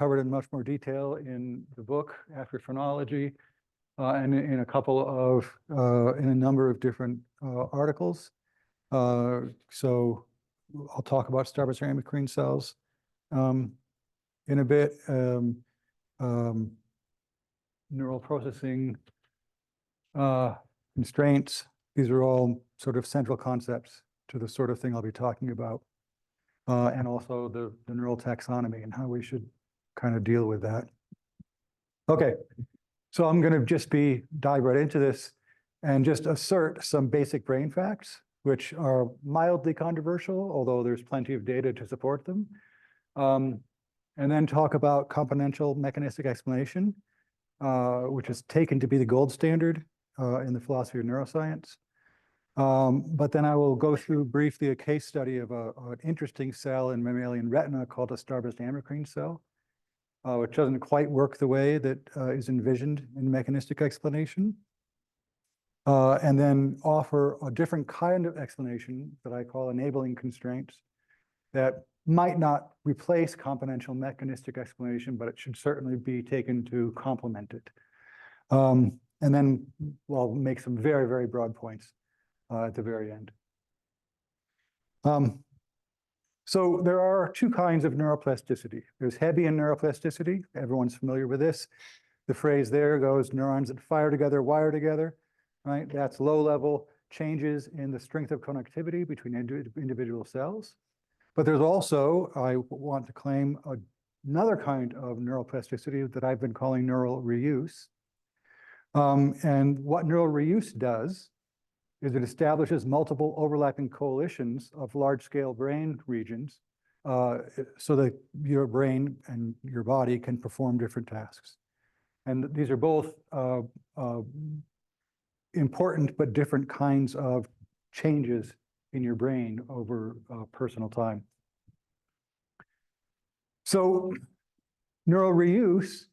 covered in much more detail in the book After Phrenology, and in a number of different articles. So I'll talk about starburst endocrine cells in a bit. Neural processing constraints. These are all sort of central concepts to the sort of thing I'll be talking about. And also the neural taxonomy and how we should kind of deal with that. Okay, so I'm going to just dive right into this and just assert some basic brain facts, which are mildly controversial, although there's plenty of data to support them. And then talk about componential mechanistic explanation, which is taken to be the gold standard in the philosophy of neuroscience. But then I will go through briefly a case study of an interesting cell in mammalian retina called a starburst amacrine cell, which doesn't quite work the way that is envisioned in mechanistic explanation. And then offer a different kind of explanation that I call enabling constraints that might not replace componential mechanistic explanation, but it should certainly be taken to complement it. And then we'll make some very, very broad points at the very end. So there are two kinds of neuroplasticity. There's Hebbian neuroplasticity. Everyone's familiar with this. The phrase there goes, neurons that fire together, wire together, right? That's low-level changes in the strength of connectivity between individual cells. But there's also, I want to claim, another kind of neuroplasticity that I've been calling neural reuse. And what neural reuse does is it establishes multiple overlapping coalitions of large-scale brain regions so that your brain and your body can perform different tasks. And these are both important but different kinds of changes in your brain over personal time. So neural reuse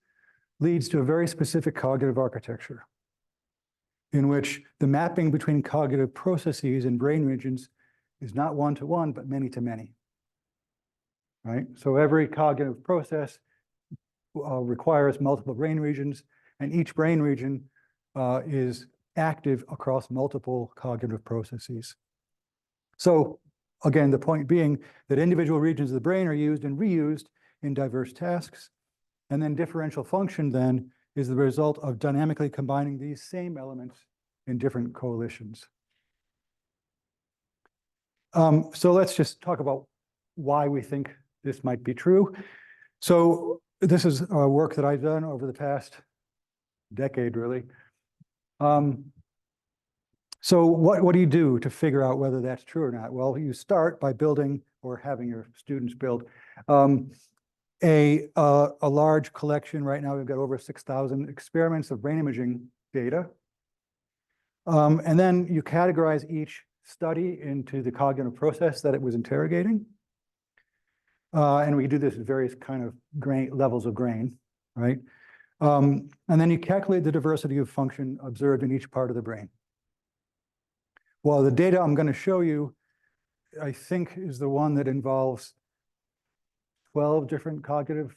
leads to a very specific cognitive architecture in which the mapping between cognitive processes and brain regions is not one-to-one, but many-to-many, right? So every cognitive process requires multiple brain regions, and each brain region is active across multiple cognitive processes. So again, the point being that individual regions of the brain are used and reused in diverse tasks, and then differential function then is the result of dynamically combining these same elements in different coalitions. So let's just talk about why we think this might be true. So this is work that I've done over the past decade, really. So what do you do to figure out whether that's true or not? Well, you start by building or having your students build a large collection. Right now, we've got over 6,000 experiments of brain imaging data. And then you categorize each study into the cognitive process that it was interrogating. And we do this at various kind of levels of grain, right? And then you calculate the diversity of function observed in each part of the brain. Well, the data I'm going to show you, I think, is the one that involves 12 different cognitive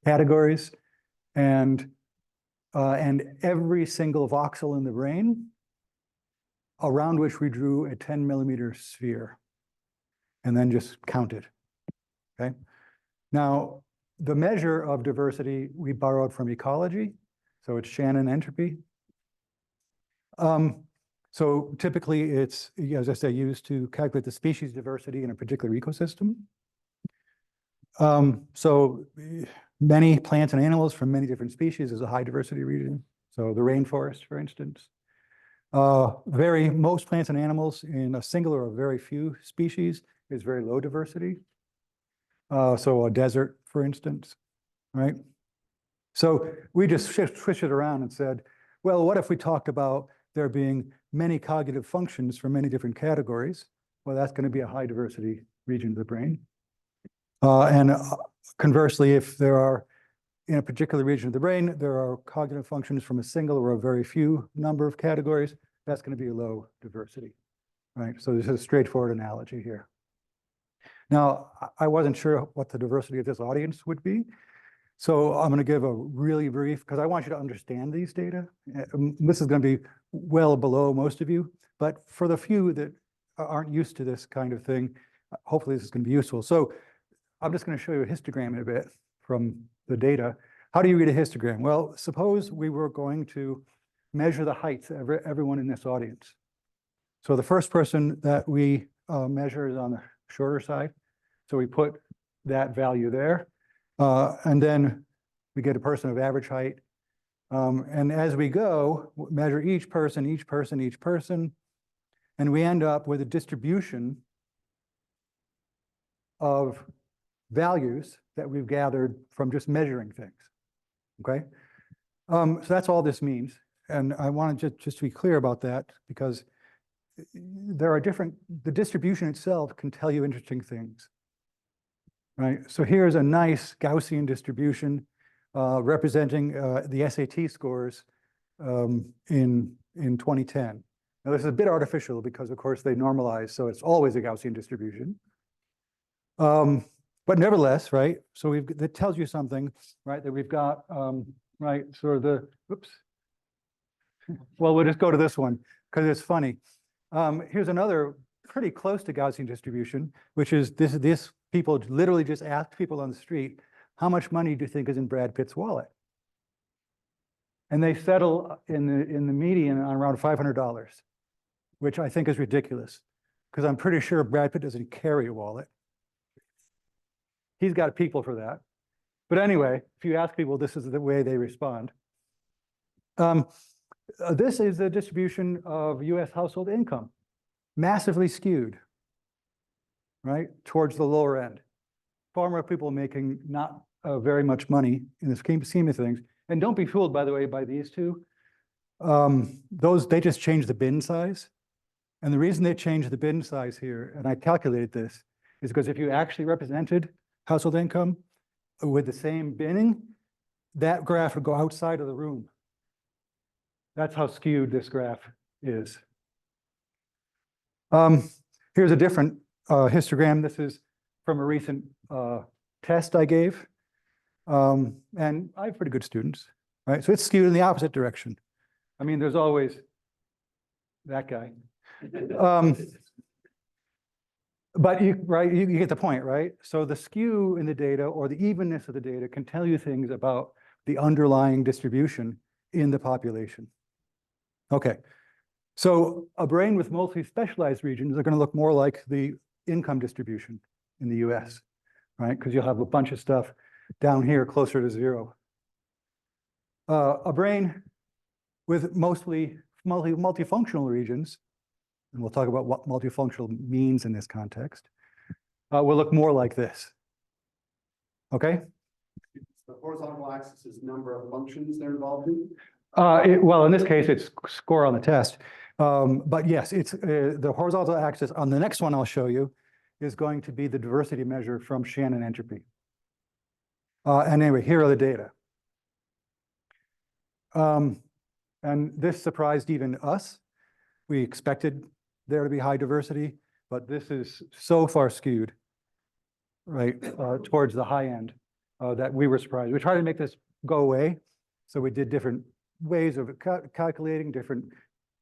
categories, and every single voxel in the brain around which we drew a 10-millimeter sphere, and then just counted. Okay. Now, the measure of diversity we borrowed from ecology, so it's Shannon entropy. So typically it's, as I say, used to calculate the species diversity in a particular ecosystem. So many plants and animals from many different species is a high diversity region. So the rainforest, for instance. Most plants and animals in a single or a very few species is very low diversity. So a desert, for instance, right? So we just switched it around and said, well, what if we talked about there being many cognitive functions for many different categories? Well, that's going to be a high diversity region of the brain. And conversely, if there are, in a particular region of the brain, there are cognitive functions from a single or a very few number of categories, that's going to be a low diversity, right? So this is a straightforward analogy here. Now, I wasn't sure what the diversity of this audience would be. So I'm going to give a really brief, because I want you to understand these data. This is going to be well below most of you, but for the few that aren't used to this kind of thing, hopefully this is going to be useful. So I'm just going to show you a histogram in a bit from the data. How do you read a histogram? Well, suppose we were going to measure the heights of everyone in this audience. So the first person that we measure is on the shorter side. So we put that value there. And then we get a person of average height. And as we go, measure each person, and we end up with a distribution of values that we've gathered from just measuring things, okay? So that's all this means. And I want to just to be clear about that, because there are the distribution itself can tell you interesting things. Right, so here's a nice Gaussian distribution representing the SAT scores in 2010. Now this is a bit artificial because of course they normalize, so it's always a Gaussian distribution. But nevertheless, right, so that tells you something, right, that we've got, right, sort of the, oops. Well, we'll just go to this one because it's funny. Here's another pretty close to Gaussian distribution, which is this people literally just ask people on the street, how much money do you think is in Brad Pitt's wallet? And they settle in the median on around $500, which I think is ridiculous, because I'm pretty sure Brad Pitt doesn't carry a wallet. He's got people for that. But anyway, if you ask people, this is the way they respond. This is the distribution of US household income, massively skewed, right, towards the lower end. Far more people making not very much money in the scheme of things. And don't be fooled, by the way, by these two. They just changed the bin size. And the reason they changed the bin size here, and I calculated this, is because if you actually represented household income with the same binning, that graph would go outside of the room. That's how skewed this graph is. Here's a different histogram. This is from a recent test I gave. And I have pretty good students, right? So it's skewed in the opposite direction. I mean, there's always that guy. But you get the point, right? So the skew in the data or the evenness of the data can tell you things about the underlying distribution in the population. Okay, so a brain with multi-specialized regions are going to look more like the income distribution in the US, right? Because you'll have a bunch of stuff down here closer to zero. A brain with mostly multifunctional regions, and we'll talk about what multifunctional means in this context, will look more like this. Okay? The horizontal axis is number of functions they're involved in? Well, in this case, it's score on the test. But yes, it's the horizontal axis on the next one I'll show you is going to be the diversity measure from Shannon entropy. And anyway, here are the data. And this surprised even us. We expected there to be high diversity, but this is so far skewed, right, towards the high end that we were surprised. We tried to make this go away. So we did different ways of calculating, different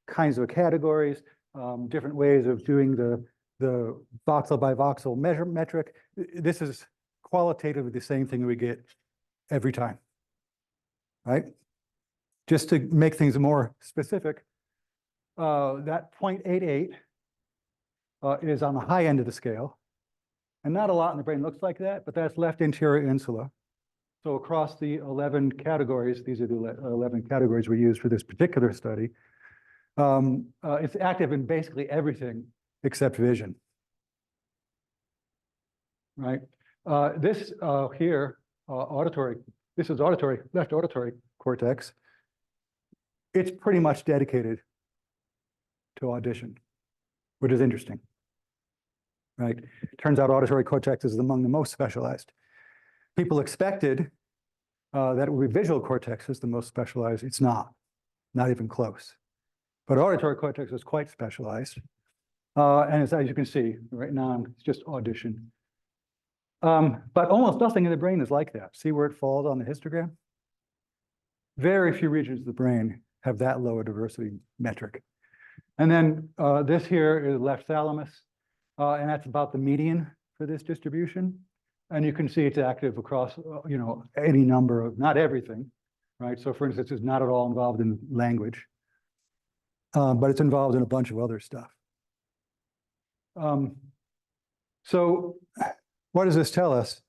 kinds of categories, different ways of doing the voxel by voxel metric. This is qualitatively the same thing we get every time, right? Just to make things more specific, that 0.88 is on the high end of the scale. And not a lot in the brain looks like that, but that's left anterior insula. So across the 11 categories, these are the 11 categories we used for this particular study. It's active in basically everything except vision, right? This here, auditory, this is auditory, left auditory cortex. It's pretty much dedicated to audition, which is interesting, right? Turns out auditory cortex is among the most specialized. People expected that it would be visual cortex is the most specialized. It's not even close. But auditory cortex is quite specialized. And as you can see, right now, it's just audition. But almost nothing in the brain is like that. See where it falls on the histogram? Very few regions of the brain have that low a diversity metric. And then this here is left thalamus, and that's about the median for this distribution. And you can see it's active across, any number of, not everything, right? So for instance, it's not at all involved in language, but it's involved in a bunch of other stuff. So what does this tell us?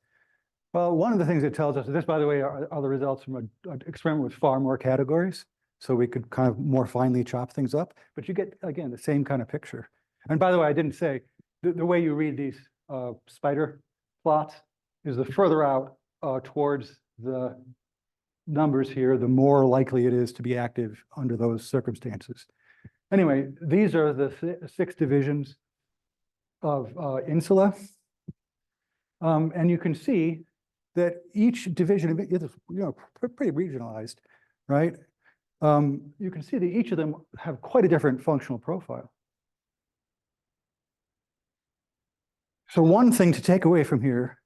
Well, one of the things it tells us, this, by the way, are the results from an experiment with far more categories. So we could kind of more finely chop things up, but you get, again, the same kind of picture. And by the way, I didn't say, the way you read these spider plots is the further out towards the numbers here, the more likely it is to be active under those circumstances. Anyway, these are the 6 divisions of insula. And you can see that each division is, pretty regionalized, right? You can see that each of them have quite a different functional profile. So one thing to take away from here,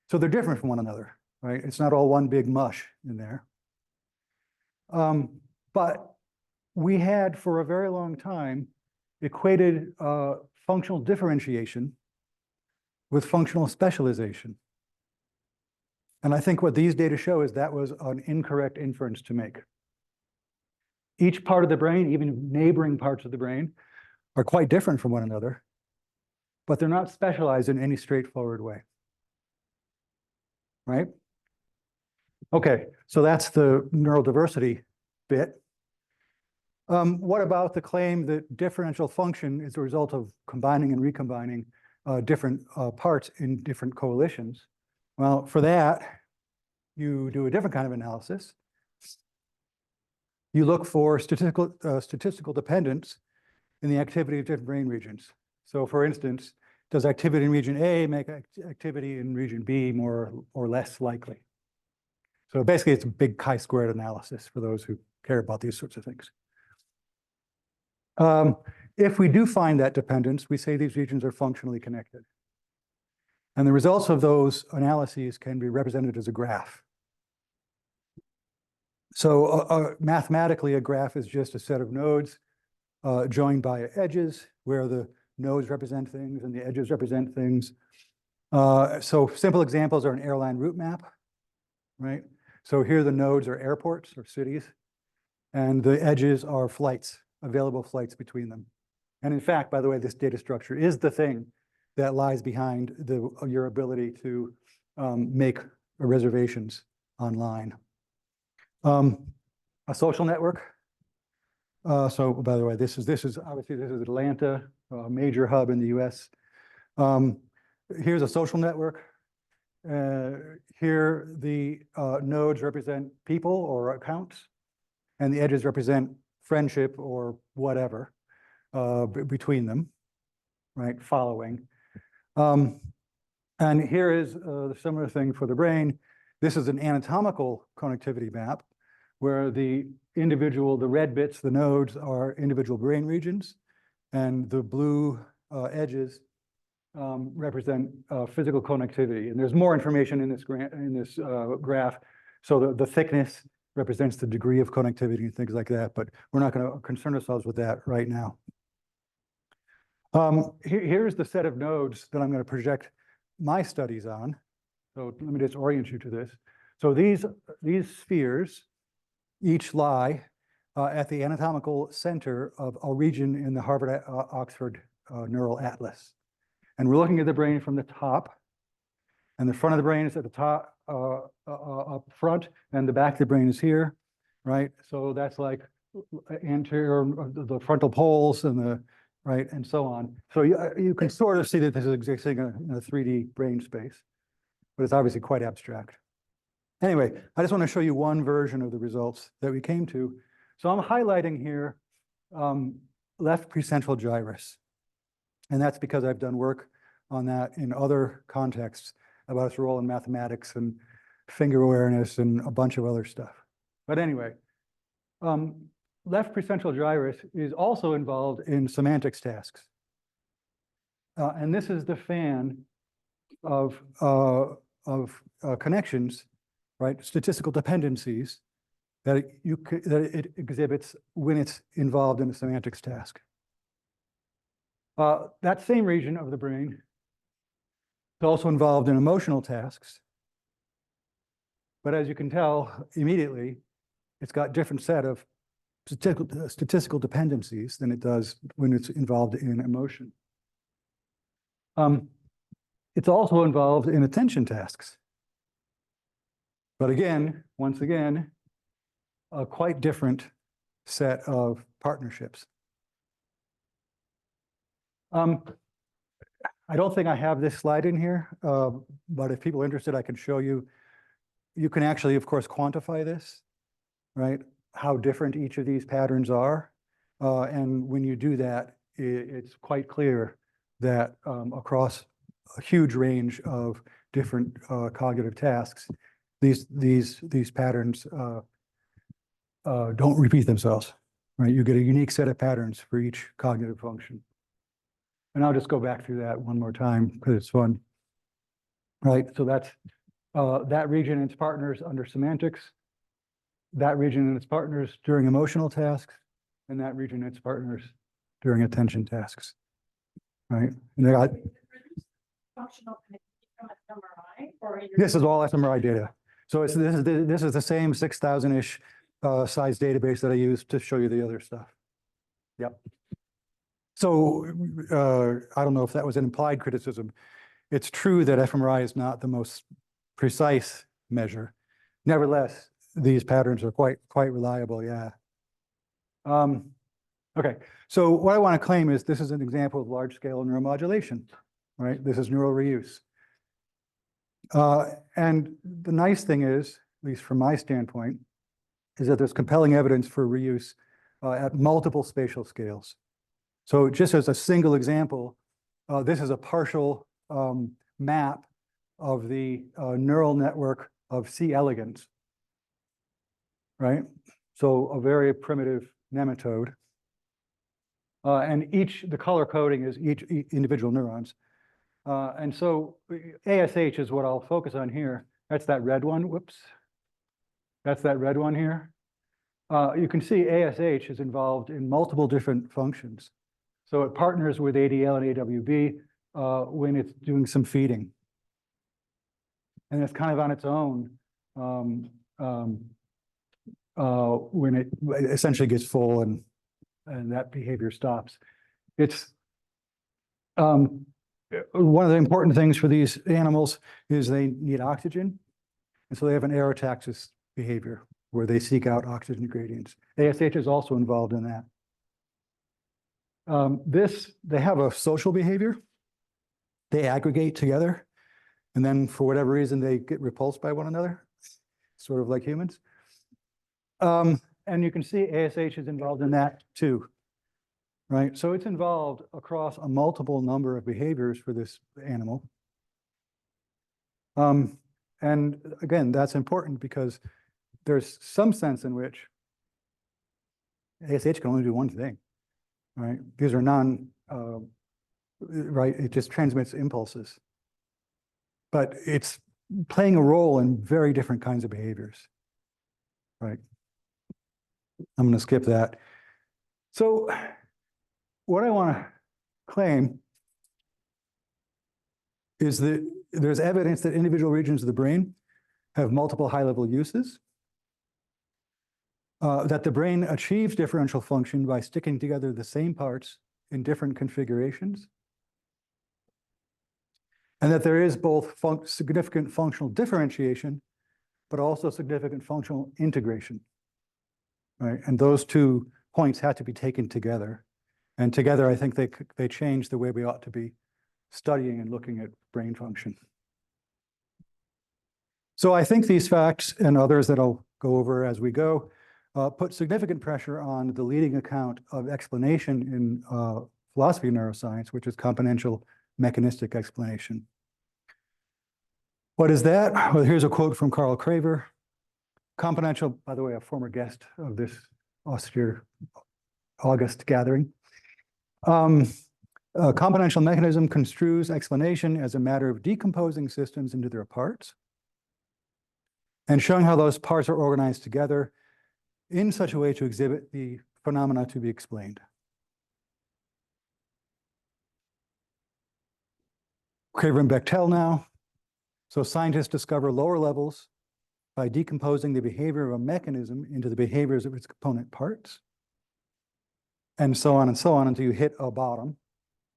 so they're different from one another, right? It's not all one big mush in there. But we had for a very long time equated functional differentiation with functional specialization. And I think what these data show is that was an incorrect inference to make. Each part of the brain, even neighboring parts of the brain, are quite different from one another, but they're not specialized in any straightforward way, right? Okay, so that's the neural diversity bit. What about the claim that differential function is a result of combining and recombining different parts in different coalitions? Well, for that, you do a different kind of analysis. You look for statistical dependence in the activity of different brain regions. So for instance, does activity in region A make activity in region B more or less likely? So basically, it's a big chi-squared analysis for those who care about these sorts of things. If we do find that dependence, we say these regions are functionally connected. And the results of those analyses can be represented as a graph. So mathematically, a graph is just a set of nodes joined by edges where the nodes represent things and the edges represent things. So simple examples are an airline route map, right? So here the nodes are airports or cities, and the edges are flights, available flights between them. And in fact, by the way, this data structure is the thing that lies behind your ability to make reservations online. A social network. So by the way, this is obviously this is Atlanta, a major hub in the US. Here's a social network. Here the nodes represent people or accounts, and the edges represent friendship or whatever between them, right? Following. And here is the similar thing for the brain. This is an anatomical connectivity map where the red bits, the nodes, are individual brain regions, and the blue edges represent physical connectivity. And there's more information in this graph. So the thickness represents the degree of connectivity and things like that, but we're not going to concern ourselves with that right now. Here's the set of nodes that I'm going to project my studies on. So let me just orient you to this. So these spheres each lie at the anatomical center of a region in the Harvard-Oxford Neural Atlas. And we're looking at the brain from the top, and the front of the brain is at the top, up front, and the back of the brain is here, right? So that's like anterior, the frontal poles, and the right, and so on. So you can sort of see that this is existing in a 3D brain space, but it's obviously quite abstract. Anyway, I just want to show you one version of the results that we came to. So I'm highlighting here left precentral gyrus. And that's because I've done work on that in other contexts about its role in mathematics and finger awareness and a bunch of other stuff. But anyway, left precentral gyrus is also involved in semantics tasks. And this is the fan connections, right? Statistical dependencies that it exhibits when it's involved in a semantics task. That same region of the brain is also involved in emotional tasks. But as you can tell immediately, it's got different set of statistical dependencies than it does when it's involved in emotion. It's also involved in attention tasks. But again, once again, a quite different set of partnerships. I don't think I have this slide in here, but if people are interested, I can show you. You can actually, of course, quantify this, right? How different each of these patterns are. And when you do that, it's quite clear that across a huge range of different cognitive tasks, these patterns don't repeat themselves, right? You get a unique set of patterns for each cognitive function. And I'll just go back through that one more time because it's fun, right? So that's that region and its partners under semantics, that region and its partners during emotional tasks, and that region and its partners during attention tasks, right? And they got Functional from fMRI, or this is all fMRI data. So this is the same 6,000-ish size database that I used to show you the other stuff. Yep. So I don't know if that was an implied criticism. It's true that fMRI is not the most precise measure. Nevertheless, these patterns are quite reliable, yeah. Okay, so what I want to claim is this is an example of large-scale neuromodulation, right? This is neural reuse. And the nice thing is, at least from my standpoint, is that there's compelling evidence for reuse at multiple spatial scales. So just as a single example, this is a partial map of the neural network of C. elegans, right? So a very primitive nematode. And the color coding is each individual neurons. And so ASH is what I'll focus on here. That's that red one, whoops. That's that red one here. You can see ASH is involved in multiple different functions. So it partners with ADL and AWB when it's doing some feeding. And it's kind of on its own when it essentially gets full and that behavior stops. It's one of the important things for these animals is they need oxygen. And so they have an aerotaxis behavior where they seek out oxygen gradients. ASH is also involved in that. They have a social behavior. They aggregate together. And then for whatever reason, they get repulsed by one another, sort of like humans. And you can see ASH is involved in that too, right? So it's involved across a multiple number of behaviors for this animal. And again, that's important because there's some sense in which ASH can only do one thing, right? These are right? It just transmits impulses. But it's playing a role in very different kinds of behaviors, right? I'm going to skip that. So what I want to claim is that there's evidence that individual regions of the brain have multiple high-level uses, that the brain achieves differential function by sticking together the same parts in different configurations, and that there is both significant functional differentiation, but also significant functional integration, right? And those two points have to be taken together. And together, I think they change the way we ought to be studying and looking at brain function. So I think these facts and others that I'll go over as we go put significant pressure on the leading account of explanation in philosophy of neuroscience, which is componential mechanistic explanation. What is that? Well, here's a quote from Carl Craver. Componential, by the way, a former guest of this austere August gathering. A combinational mechanism construes explanation as a matter of decomposing systems into their parts and showing how those parts are organized together in such a way to exhibit the phenomena to be explained. Craver and Bechtel now. So scientists discover lower levels by decomposing the behavior of a mechanism into the behaviors of its component parts, and so on until you hit a bottom.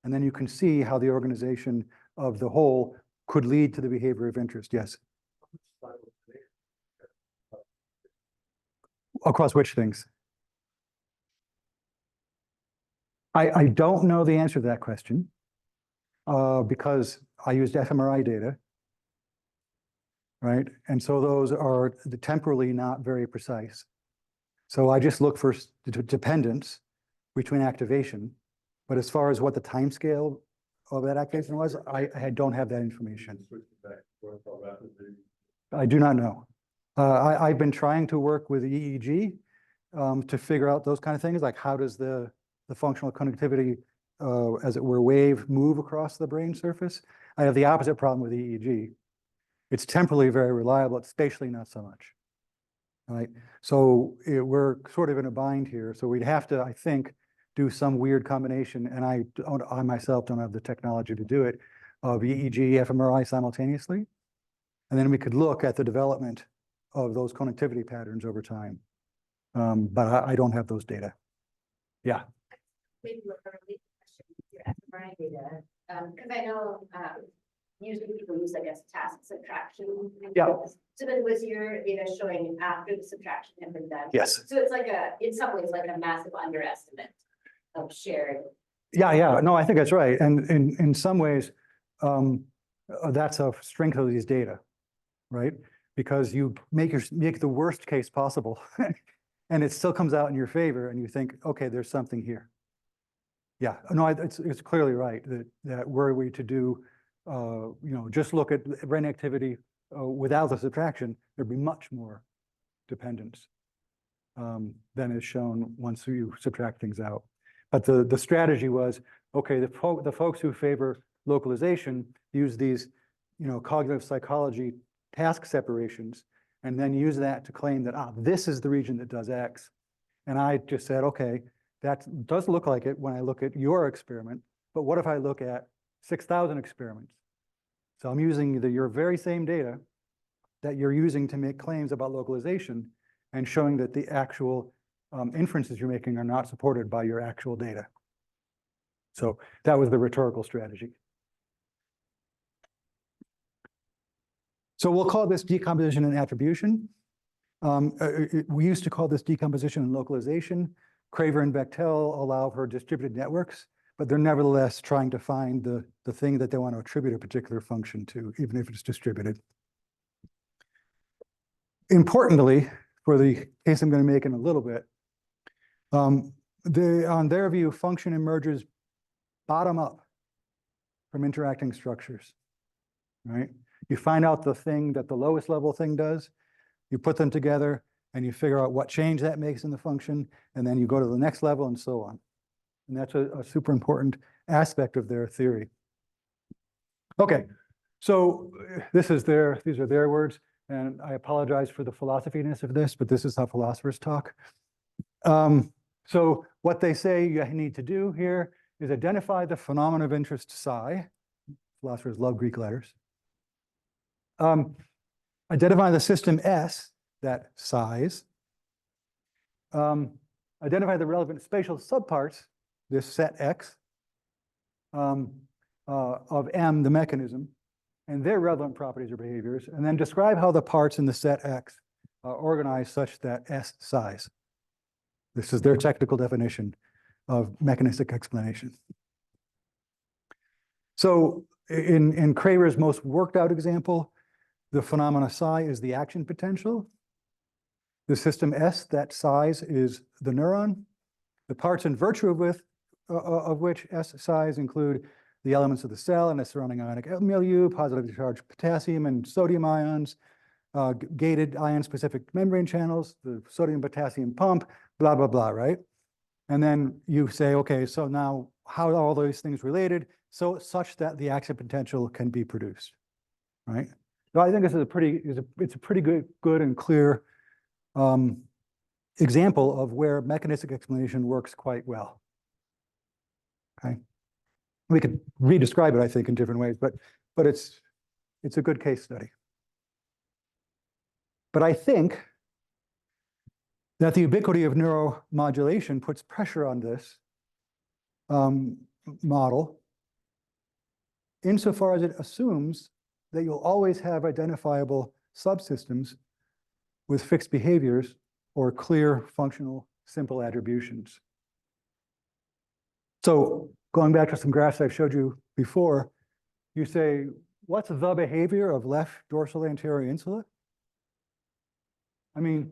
And then you can see how the organization of the whole could lead to the behavior of interest. Yes. Across which things? I don't know the answer to that question because I used fMRI data, right? And so those are temporally not very precise. So I just look for dependence between activation. But as far as what the time scale of that activation was, I don't have that information. I do not know. I've been trying to work with EEG to figure out those kind of things, like how does the functional conductivity, as it were, wave move across the brain surface. I have the opposite problem with EEG. It's temporally very reliable, it's spatially not so much. Right? So we're sort of in a bind here. So we'd have to, I think, do some weird combination, and I myself don't have the technology to do it, of EEG, fMRI simultaneously. And then we could look at the development of those connectivity patterns over time. But I don't have those data. Yeah. Maybe with a related question with your fMRI data, because I know usually people use, I guess, task subtraction. Yeah. So then was your data showing after the subtraction had been done? Yes. So it's like in some ways, like a massive underestimate of shared. Yeah. No, I think that's right. And in some ways, that's a strength of these data, right? Because you make the worst case possible, and it still comes out in your favor, and you think, okay, there's something here. Yeah, no, it's clearly right that were we to do, just look at brain activity without the subtraction, there'd be much more dependence than is shown once you subtract things out. But the strategy was, okay, the folks who favor localization use these, cognitive psychology task separations, and then use that to claim that, this is the region that does X. And I just said, okay, that does look like it when I look at your experiment, but what if I look at 6,000 experiments? So I'm using your very same data that you're using to make claims about localization and showing that the actual inferences you're making are not supported by your actual data. So that was the rhetorical strategy. So we'll call this decomposition and attribution. We used to call this decomposition and localization. Craver and Bechtel allow for distributed networks, but they're nevertheless trying to find the thing that they want to attribute a particular function to, even if it's distributed. Importantly, for the case I'm going to make in a little bit, on their view, function emerges bottom up from interacting structures, right? You find out the thing that the lowest level thing does, you put them together, and you figure out what change that makes in the function, and then you go to the next level and so on. And that's a super important aspect of their theory. Okay, so these are their words, and I apologize for the philosophy-ness of this, but this is how philosophers talk. So what they say you need to do here is identify the phenomenon of interest psi. Philosophers love Greek letters. Identify the system S, that size. Identify the relevant spatial subparts, this set X, of M, the mechanism, and their relevant properties or behaviors, and then describe how the parts in the set X are organized such that S size. This is their technical definition of mechanistic explanation. So in Craver's most worked out example, the phenomena psi is the action potential. The system S, that size, is the neuron. The parts in virtue of which S size include the elements of the cell and the surrounding ionic milieu, positively charged potassium and sodium ions, gated ion-specific membrane channels, the sodium-potassium pump, blah, blah, blah, right? And then you say, okay, so now how are all those things related? So such that the action potential can be produced, right? So I think this is it's a pretty good and clear example of where mechanistic explanation works quite well. Okay, we could re-describe it, I think, in different ways, but it's a good case study. But I think that the ubiquity of neuromodulation puts pressure on this model insofar as it assumes that you'll always have identifiable subsystems with fixed behaviors or clear functional simple attributions. So going back to some graphs I've showed you before, you say, what's the behavior of left dorsal anterior insula? I mean,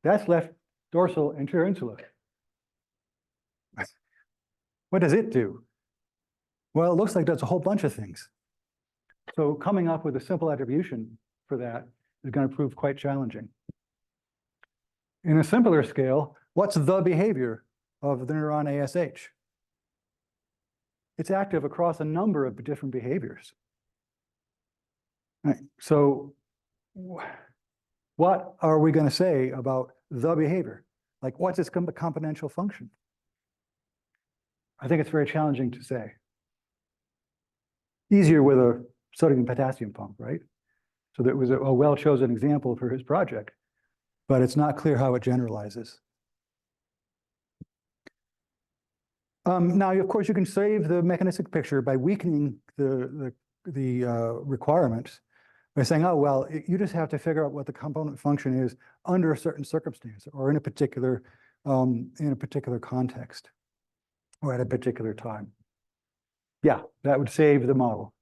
that's left dorsal anterior insula. What does it do? Well, it looks like it does a whole bunch of things. So coming up with a simple attribution for that is going to prove quite challenging. In a simpler scale, what's the behavior of the neuron ASH? It's active across a number of different behaviors. Right. So what are we going to say about the behavior? Like, what's its componential function? I think it's very challenging to say. Easier with a sodium and potassium pump, right? So that was a well-chosen example for his project, but it's not clear how it generalizes. Now, of course, you can save the mechanistic picture by weakening the requirements by saying, oh, well, you just have to figure out what the component function is under a certain circumstance or in a particular context or at a particular time. Yeah, that would save the model.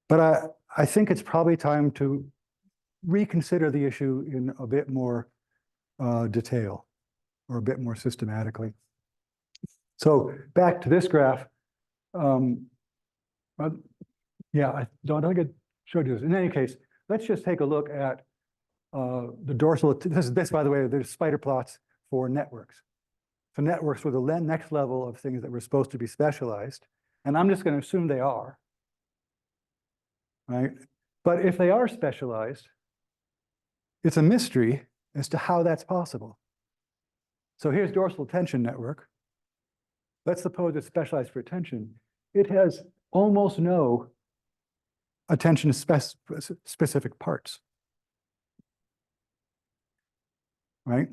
But I think it's probably time to reconsider the issue in a bit more detail or a bit more systematically. So back to this graph. Yeah, I don't think I showed you this. In any case, let's just take a look at the dorsal. This, by the way, there's spider plots for networks. So networks were the next level of things that were supposed to be specialized. And I'm just going to assume they are, right? But if they are specialized, it's a mystery as to how that's possible. So here's dorsal attention network. Let's suppose it's specialized for attention. It has almost no attention specific parts, right?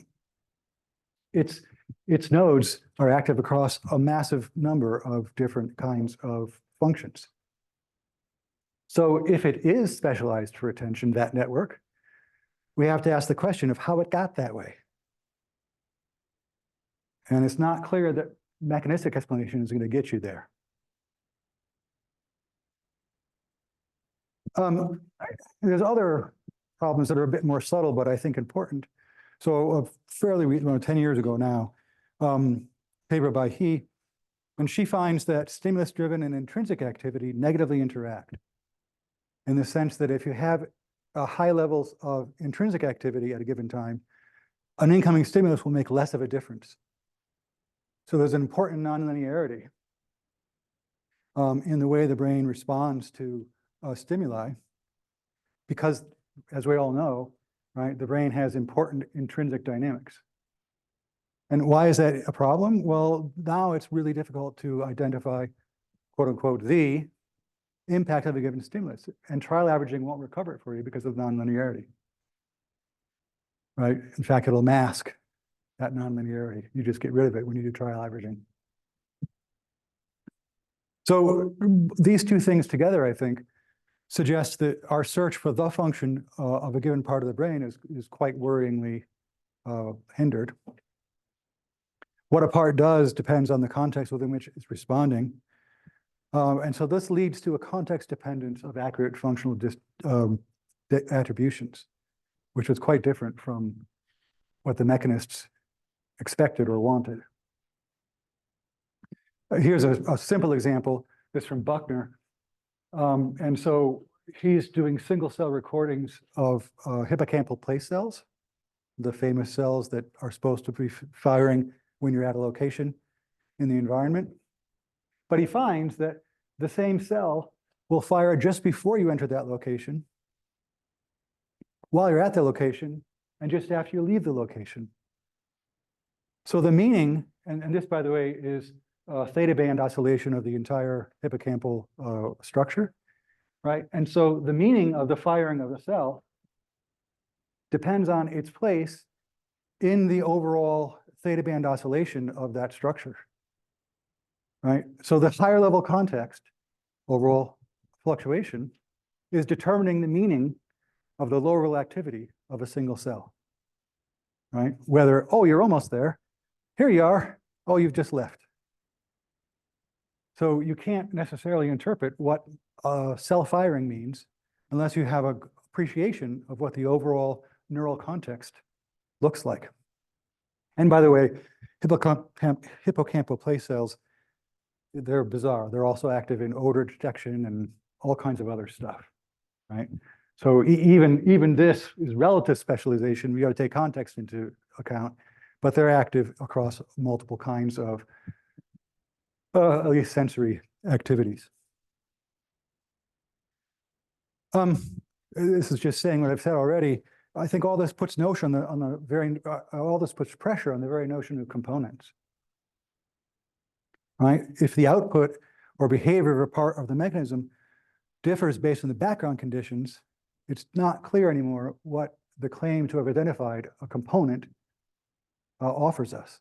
Its nodes are active across a massive number of different kinds of functions. So if it is specialized for attention, that network, we have to ask the question of how it got that way. And it's not clear that mechanistic explanation is going to get you there. There's other problems that are a bit more subtle, but I think important. So fairly recent, 10 years ago now, paper by He, and she finds that stimulus-driven and intrinsic activity negatively interact in the sense that if you have high levels of intrinsic activity at a given time, an incoming stimulus will make less of a difference. So there's an important nonlinearity in the way the brain responds to stimuli, because, as we all know, right, the brain has important intrinsic dynamics. And why is that a problem? Well, now it's really difficult to identify, quote unquote, the impact of a given stimulus. And trial averaging won't recover it for you because of nonlinearity. Right? In fact, it'll mask that nonlinearity. You just get rid of it when you do trial averaging. So these two things together, I think, suggest that our search for the function of a given part of the brain is quite worryingly hindered. What a part does depends on the context within which it's responding. And so this leads to a context dependence of accurate functional attributions, which was quite different from what the mechanists expected or wanted. Here's a simple example. This from Buckner. And so he's doing single cell recordings of hippocampal place cells, the famous cells that are supposed to be firing when you're at a location in the environment. But he finds that the same cell will fire just before you enter that location, while you're at the location, and just after you leave the location. So the meaning, and this, by the way, is theta band oscillation of the entire hippocampal structure, right? And so the meaning of the firing of the cell depends on its place in the overall theta band oscillation of that structure, right? So the higher level context, overall fluctuation, is determining the meaning of the lower level activity of a single cell, right? Whether, oh, you're almost there, here you are, oh, you've just left. So you can't necessarily interpret what cell firing means unless you have an appreciation of what the overall neural context looks like. And by the way, hippocampal place cells, they're bizarre. They're also active in odor detection and all kinds of other stuff, right? So even this is relative specialization. We got to take context into account, but they're active across multiple kinds of at least sensory activities. This is just saying what I've said already. I think all this puts notion on the very all this puts pressure on the very notion of components, right? If the output or behavior of a part of the mechanism differs based on the background conditions, it's not clear anymore what the claim to have identified a component offers us.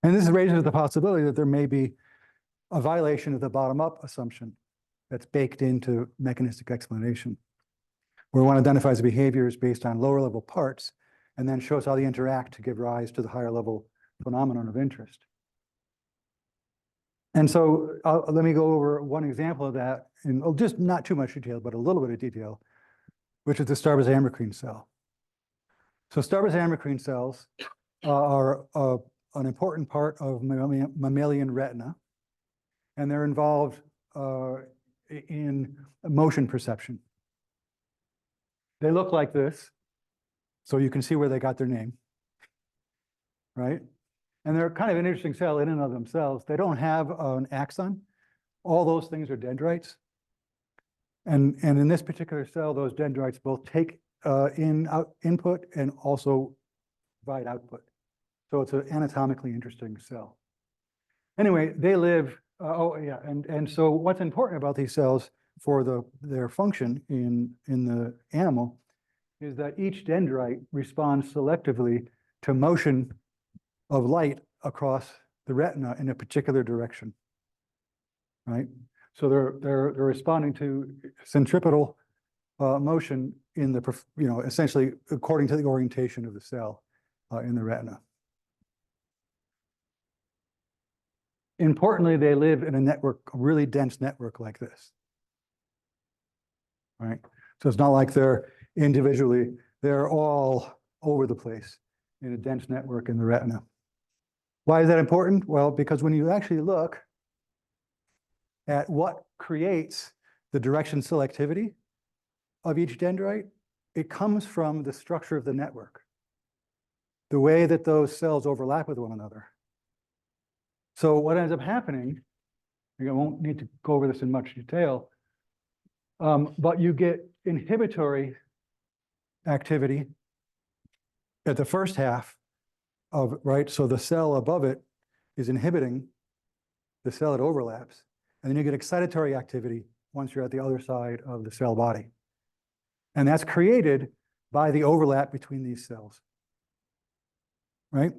And this raises the possibility that there may be a violation of the bottom-up assumption that's baked into mechanistic explanation, where one identifies the behaviors based on lower level parts and then shows how they interact to give rise to the higher level phenomenon of interest. And so let me go over one example of that in just not too much detail, but a little bit of detail, which is the Starbuss-Amacrine cell. So Starbuss-Amacrine cells are an important part of mammalian retina, and they're involved in motion perception. They look like this, so you can see where they got their name, right? And they're kind of an interesting cell in and of themselves. They don't have an axon. All those things are dendrites. And in this particular cell, those dendrites both take input and also provide output. So it's an anatomically interesting cell. Anyway, they live, and so what's important about these cells for their function in the animal is that each dendrite responds selectively to motion of light across the retina in a particular direction, right? So they're responding to centripetal motion in the, essentially according to the orientation of the cell in the retina. Importantly, they live in a network, a really dense network like this, right? So it's not like they're individually, they're all over the place in a dense network in the retina. Why is that important? Well, because when you actually look at what creates the direction selectivity of each dendrite, it comes from the structure of the network, the way that those cells overlap with one another. So what ends up happening, I won't need to go over this in much detail, but you get inhibitory activity at the first half of, right? So the cell above it is inhibiting the cell it overlaps. And then you get excitatory activity once you're at the other side of the cell body. And that's created by the overlap between these cells, right?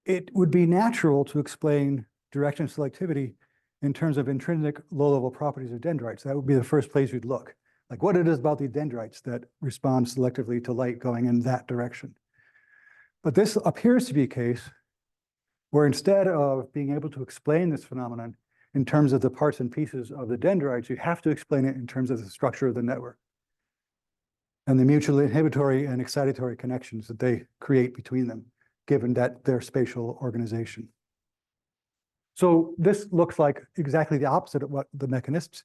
It would be natural to explain direction selectivity in terms of intrinsic low-level properties of dendrites. That would be the first place you'd look. Like what it is about these dendrites that respond selectively to light going in that direction. But this appears to be a case where instead of being able to explain this phenomenon in terms of the parts and pieces of the dendrites, you have to explain it in terms of the structure of the network and the mutually inhibitory and excitatory connections that they create between them, given that their spatial organization. So this looks like exactly the opposite of what the mechanists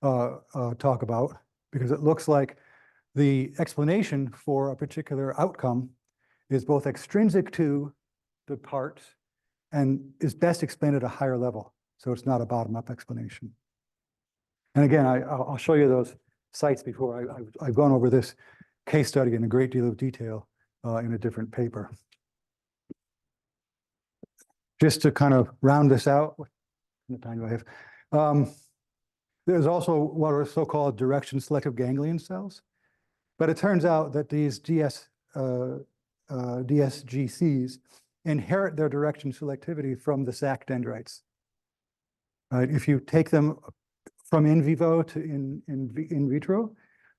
talk about, because it looks like the explanation for a particular outcome is both extrinsic to the parts and is best explained at a higher level. So it's not a bottom-up explanation. And again, I'll show you those sites before. I've gone over this case study in a great deal of detail in a different paper. Just to kind of round this out, what time do I have? There's also what are so-called direction selective ganglion cells. But it turns out that these DSGCs inherit their direction selectivity from the sac dendrites. Right? If you take them from in vivo to in vitro,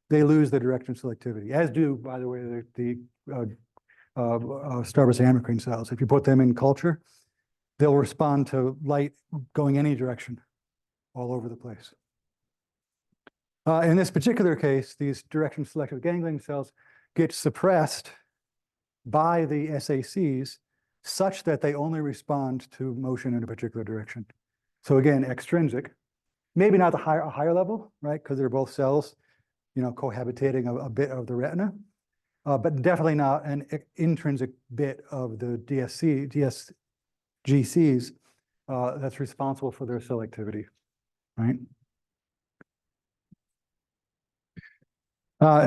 they lose the direction selectivity, as do, by the way, the Starburst amacrine cells. If you put them in culture, they'll respond to light going any direction all over the place. In this particular case, these direction selective ganglion cells get suppressed by the SACs such that they only respond to motion in a particular direction. So again, extrinsic, maybe not a higher level, right? Because they're both cells, cohabitating a bit of the retina, but definitely not an intrinsic bit of the DSGCs that's responsible for their selectivity, right?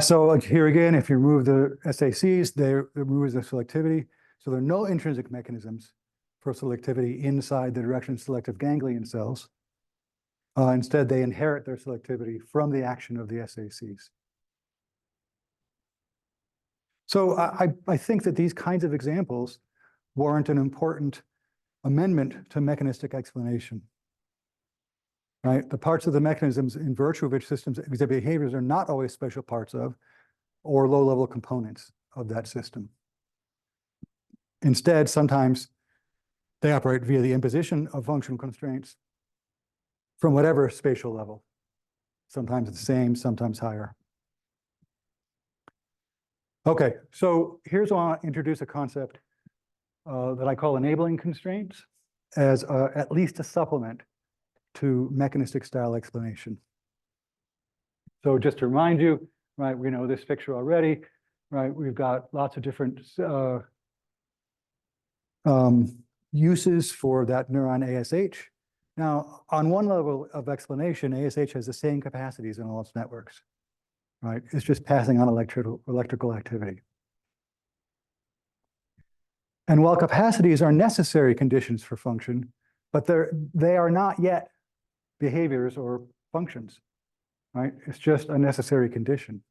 So here again, if you remove the SACs, they remove the selectivity. So there are no intrinsic mechanisms for selectivity inside the direction selective ganglion cells. Instead, they inherit their selectivity from the action of the SACs. So I think that these kinds of examples warrant an important amendment to mechanistic explanation. Right? The parts of the mechanisms in virtue of which systems exhibit behaviors are not always special parts of or low-level components of that system. Instead, sometimes they operate via the imposition of functional constraints from whatever spatial level. Sometimes it's the same, sometimes higher. Okay, so here's why I want to introduce a concept that I call enabling constraints as at least a supplement to mechanistic style explanation. So just to remind you, right, we know this picture already, right? We've got lots of different uses for that neuron ASH. Now, on one level of explanation, ASH has the same capacities in all its networks, right? It's just passing on electrical activity. And while capacities are necessary conditions for function, but they are not yet behaviors or functions, right? It's just a necessary condition.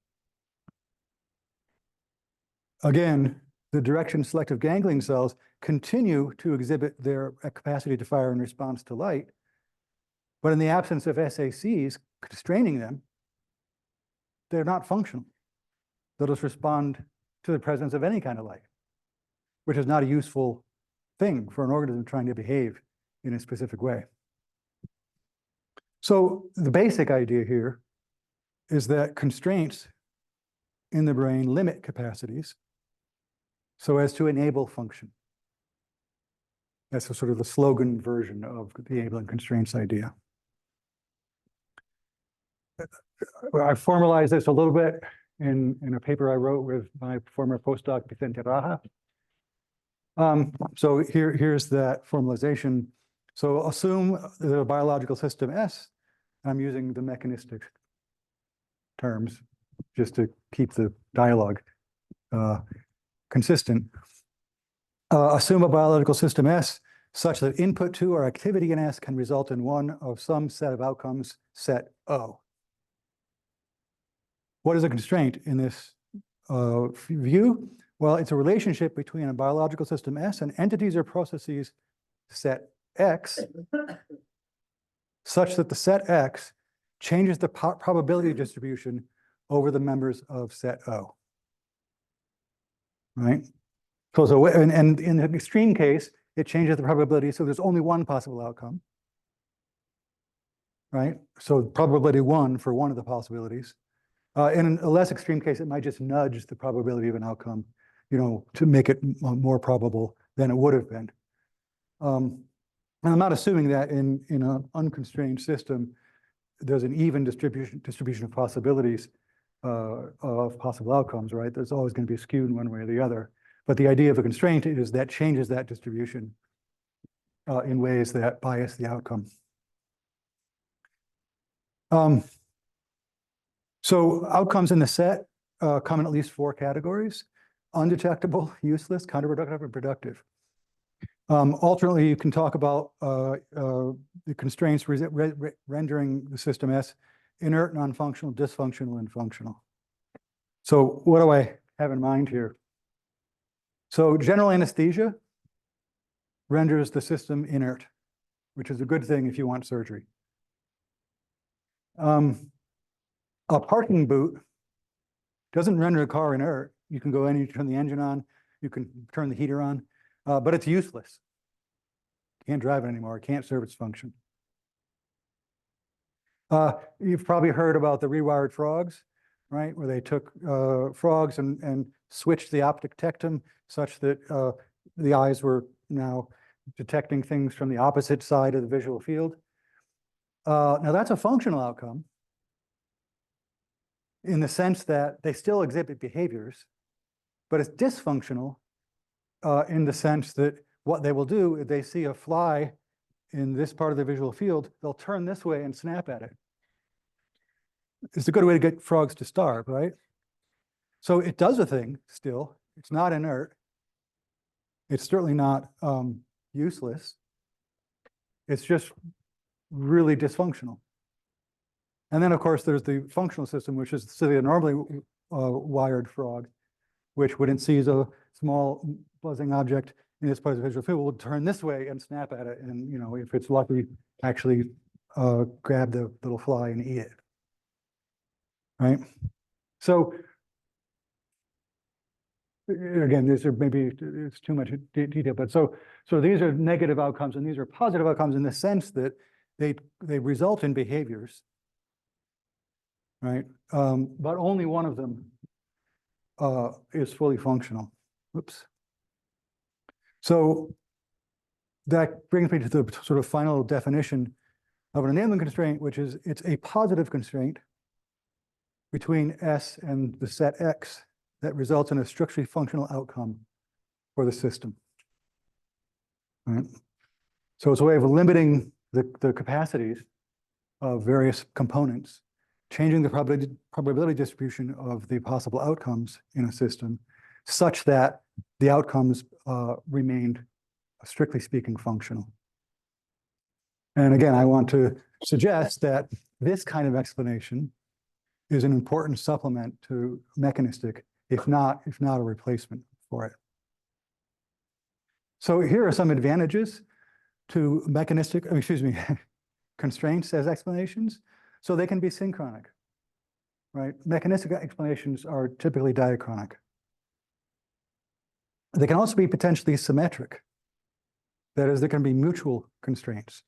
Again, the direction selective ganglion cells continue to exhibit their capacity to fire in response to light, but in the absence of SACs constraining them, they're not functional. They'll just respond to the presence of any kind of light, which is not a useful thing for an organism trying to behave in a specific way. So the basic idea here is that constraints in the brain limit capacities so as to enable function. That's sort of the slogan version of the enabling constraints idea. I formalized this a little bit in a paper I wrote with my former postdoc, Vicente Raja. So here's that formalization. So assume the biological system S. I'm using the mechanistic terms just to keep the dialogue consistent. Assume a biological system S such that input to or activity in S can result in one of some set of outcomes, set O. What is a constraint in this view? Well, it's a relationship between a biological system S and entities or processes set X such that the set X changes the probability distribution over the members of set O. Right? And in the extreme case, it changes the probability, so there's only one possible outcome. Right? So probability 1 for one of the possibilities. In a less extreme case, it might just nudge the probability of an outcome, to make it more probable than it would have been. And I'm not assuming that in an unconstrained system, there's an even distribution of possibilities of possible outcomes, right? There's always going to be skewed one way or the other. But the idea of a constraint is that changes that distribution in ways that bias the outcome. So outcomes in the set come in at least 4 categories: undetectable, useless, counterproductive, and productive. Alternately, you can talk about the constraints rendering the system S inert, non-functional, dysfunctional, and functional. So what do I have in mind here? So general anesthesia renders the system inert, which is a good thing if you want surgery. A parking boot doesn't render a car inert. You can go in, you turn the engine on, you can turn the heater on, but it's useless. Can't drive it anymore. It can't serve its function. You've probably heard about the rewired frogs, right? Where they took frogs and switched the optic tectum such that the eyes were now detecting things from the opposite side of the visual field. Now that's a functional outcome in the sense that they still exhibit behaviors, but it's dysfunctional in the sense that what they will do, if they see a fly in this part of the visual field, they'll turn this way and snap at it. It's a good way to get frogs to starve, right? So it does a thing still. It's not inert. It's certainly not useless. It's just really dysfunctional. And then, of course, there's the functional system, which is the normally wired frog, which when it sees a small buzzing object in this part of the visual field, will turn this way and snap at it. And, you know, if it's lucky, actually grab the little fly and eat it. Right? So, again, these are maybe it's too much detail, but so these are negative outcomes and these are positive outcomes in the sense that they result in behaviors, right? But only one of them is fully functional. Whoops. So that brings me to the sort of final definition of an enabling constraint, which is it's a positive constraint between S and the set X that results in a structurally functional outcome for the system. Right? So it's a way of limiting the capacities of various components, changing the probability distribution of the possible outcomes in a system such that the outcomes remained, strictly speaking, functional. And again, I want to suggest that this kind of explanation is an important supplement to mechanistic, if not a replacement for it. So here are some advantages to mechanistic, constraints as explanations. So they can be synchronic, right? Mechanistic explanations are typically diachronic. They can also be potentially symmetric. That is, there can be mutual constraints.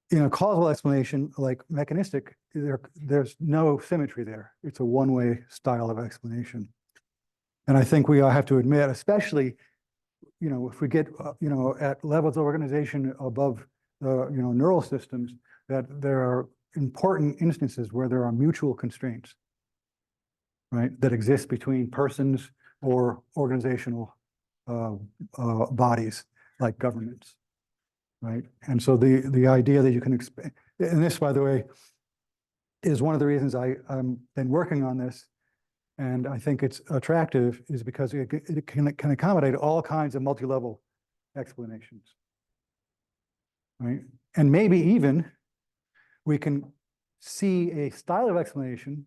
In a causal explanation like mechanistic, there's no symmetry there. It's a one-way style of explanation. And I think we all have to admit, especially, you know, if we get, you know, at levels of organization above the, you know, neural systems, that there are important instances where there are mutual constraints, right, that exist between persons or organizational bodies like governments, right? And so the idea that you can expand, and this, by the way, is one of the reasons I've been working on this, and I think it's attractive, is because it can accommodate all kinds of multi-level explanations, right? And maybe even we can see a style of explanation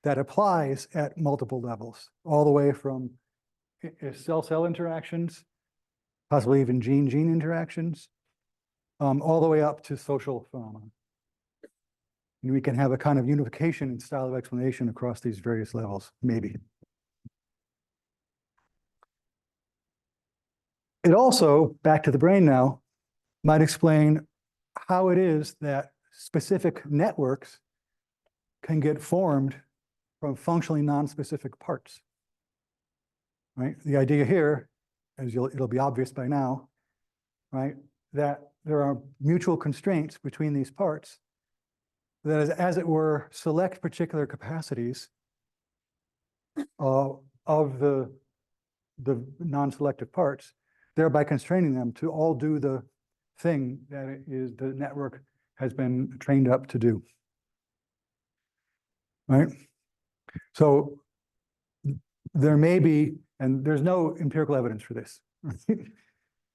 that applies at multiple levels, all the way from cell-cell interactions, possibly even gene-gene interactions, all the way up to social phenomena. And we can have a kind of unification in style of explanation across these various levels, maybe. It also, back to the brain now, might explain how it is that specific networks can get formed from functionally non-specific parts, right? The idea here, as it'll be obvious by now, right, that there are mutual constraints between these parts that, as it were, select particular capacities of the non-selective parts, thereby constraining them to all do the thing that it is the network has been trained up to do. Right? So there may be, and there's no empirical evidence for this.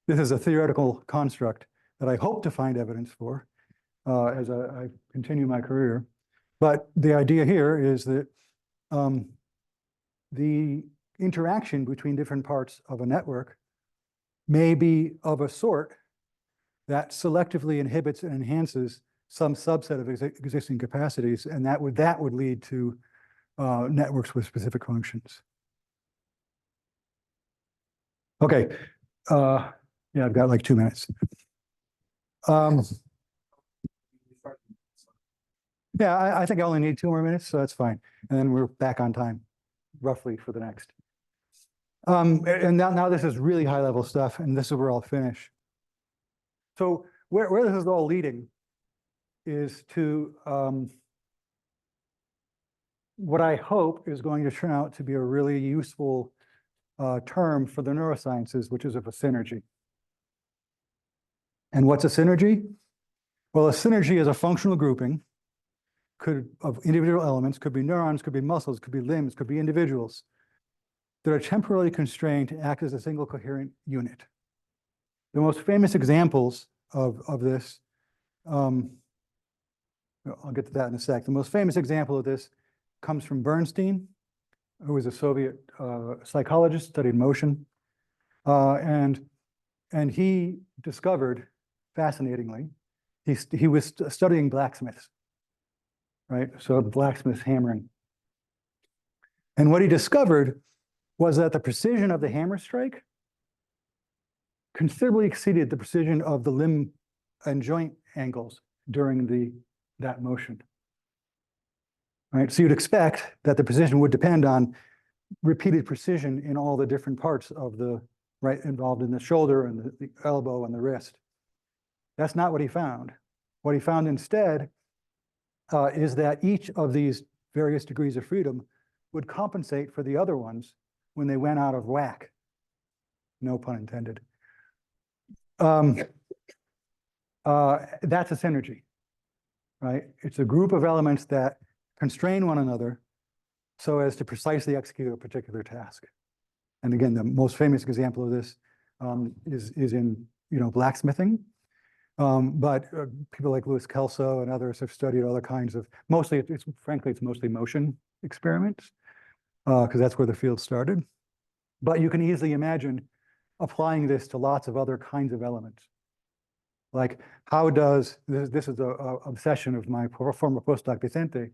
This is a theoretical construct that I hope to find evidence for as I continue my career. But the idea here is that the interaction between different parts of a network may be of a sort that selectively inhibits and enhances some subset of existing capacities, and that would lead to networks with specific functions. Okay, yeah, I've got like 2 minutes. Yeah, I think I only need 2 more minutes, so that's fine. And then we're back on time, roughly, for the next. And now this is really high level stuff, and this is where I'll finish. So where this is all leading is to what I hope is going to turn out to be a really useful term for the neurosciences, which is of a synergy. And what's a synergy? Well, a synergy is a functional grouping of individual elements, could be neurons, could be muscles, could be limbs, could be individuals, that are temporarily constrained to act as a single coherent unit. The most famous examples of this, I'll get to that in a sec. The most famous example of this comes from Bernstein, who was a Soviet psychologist, studied motion. And he discovered, fascinatingly, he was studying blacksmiths, right? So blacksmiths hammering. And what he discovered was that the precision of the hammer strike considerably exceeded the precision of the limb and joint angles during that motion. Right? So you'd expect that the precision would depend on repeated precision in all the different parts of the, right, involved in the shoulder and the elbow and the wrist. That's not what he found. What he found instead is that each of these various degrees of freedom would compensate for the other ones when they went out of whack. No pun intended. That's a synergy, right? It's a group of elements that constrain one another so as to precisely execute a particular task. And again, the most famous example of this is in blacksmithing. But people like Louis Kelso and others have studied other kinds of, frankly, it's mostly motion experiments, because that's where the field started. But you can easily imagine applying this to lots of other kinds of elements. Like, how does, this is an obsession of my former postdoc Vicente,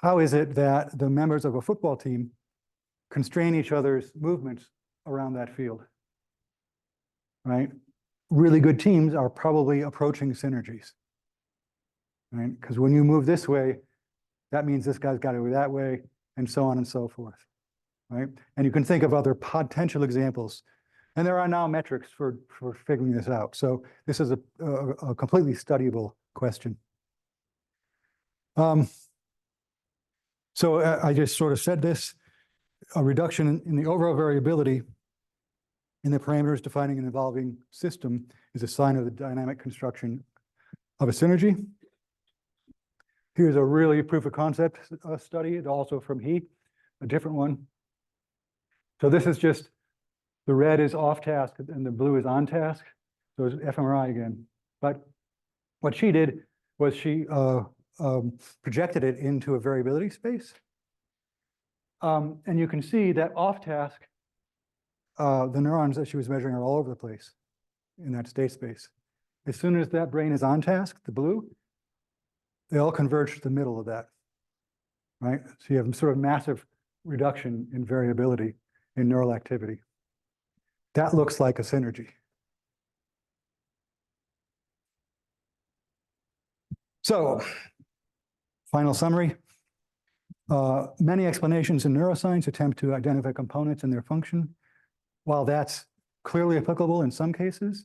how is it that the members of a football team constrain each other's movements around that field, right? Really good teams are probably approaching synergies, right? Because when you move this way, that means this guy's got to go that way, and so on and so forth, right? And you can think of other potential examples. And there are now metrics for figuring this out. So this is a completely studyable question. So I just sort of said this, a reduction in the overall variability in the parameters defining an evolving system is a sign of the dynamic construction of a synergy. Here's a really proof of concept study, also from He, a different one. So this is just, the red is off task and the blue is on task. So it's fMRI again. But what she did was she projected it into a variability space. And you can see that off task, the neurons that she was measuring are all over the place in that state space. As soon as that brain is on task, the blue, they all converge to the middle of that, right? So you have sort of massive reduction in variability in neural activity. That looks like a synergy. So, final summary. Many explanations in neuroscience attempt to identify components and their function. While that's clearly applicable in some cases,